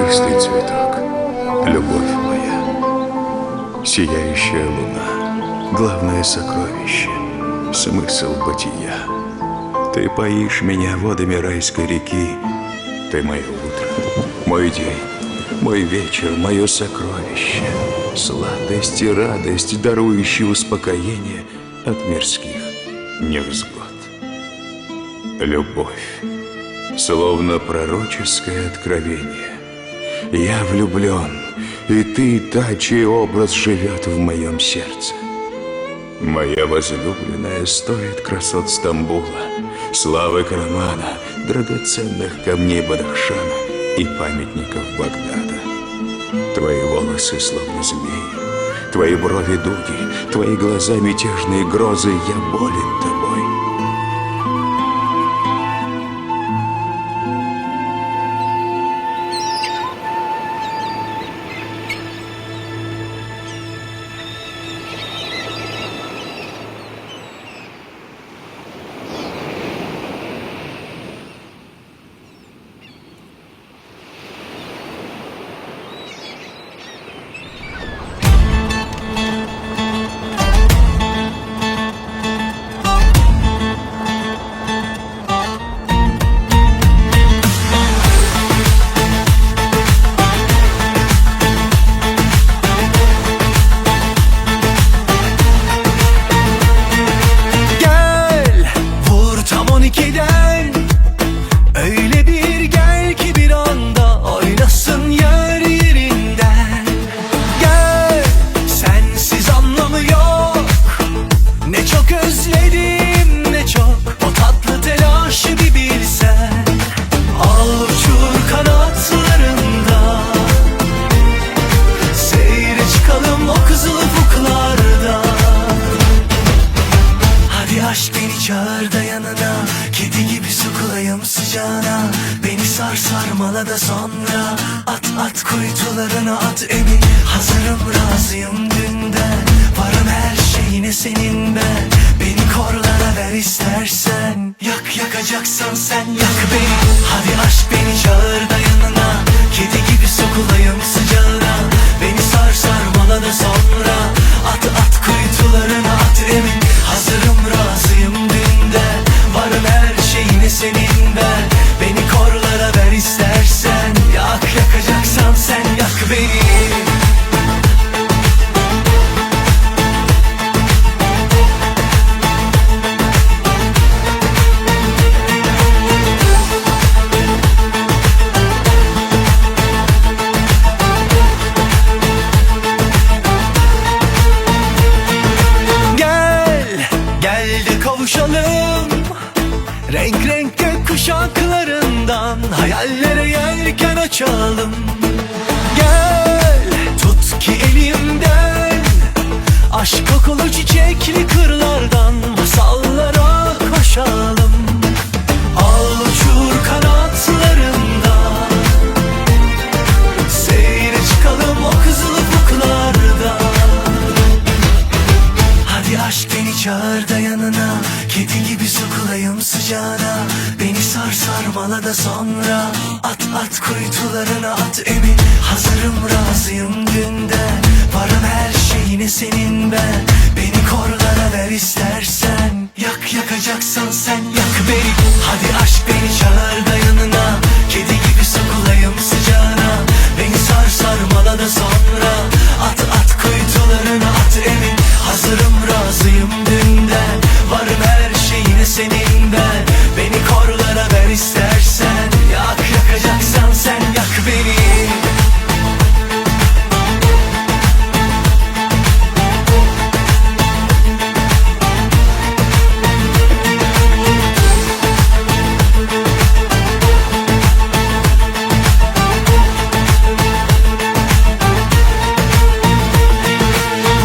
пушистый цветок, любовь моя, сияющая луна, главное сокровище, смысл бытия. Ты поишь меня водами райской реки, ты мое утро, мой день, мой вечер, мое сокровище, сладость и радость, дарующие успокоение от мирских невзгод. Любовь, словно пророческое откровение. Я влюблен, и ты та, чей образ живет в моем сердце. Моя возлюбленная стоит красот Стамбула, славы Карамана, драгоценных камней Бадахшана и памятников Багдада. Твои волосы словно змеи, твои брови дуги, твои глаза мятежные грозы, я болен тобой. Çağır da yanına, kedi gibi sokulayım sıcağına. Beni sar sarmala da sonra at kuytularına at emin. Hazırım razıyım dünden, varım her şeyine senin ben. Beni korlara ver istersen, yakacaksan sen yak beni. Hadi aşk beni çağır da yanına, kedi gibi sokulayım sıcağına. Beni sar sarmala da sonra at kuytularına at emin. Hazırım razıyım dünden, varım her şeyine senin ben. Beni korlara ver istersen, yakacaksan sen yak beni. Renk renk gök kuşaklarından hayallere yelken açalım. Gel tut ki elimden, aşk kokulu çiçekli kırlardan masallara koşalım. Al uçur kanatlarında, seyre çıkalım o kızıl ufuklarda. Hadi aşk beni çağır da yanına, kedi gibi sokulayım sıcağına. Beni sar sarmala da sonra at kuytularına at emin. Hazırım razıyım dünden, varım her şeyine senin ben. Beni korlara ver istersen, yakacaksan sen yak beni. Hadi aşk beni çağır da yanına, kedi gibi sokulayım sıcağına. Beni sar sarmala da sonra at kuytularına at emin. Hazırım razıyım dünden, varım her şeyine senin ben. Beni korlara ver istersen, yakacaksan sen yak beni.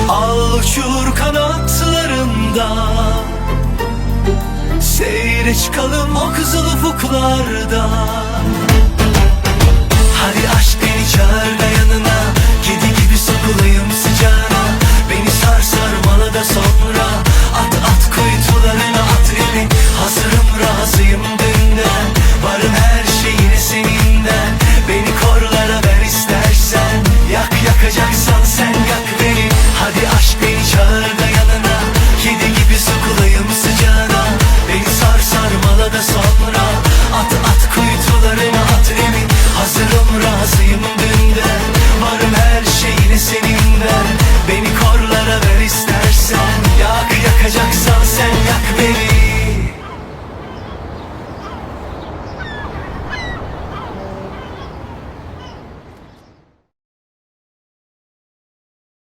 Al uçur kanatlarında, seyre çıkalım o kızıl ufuklarda.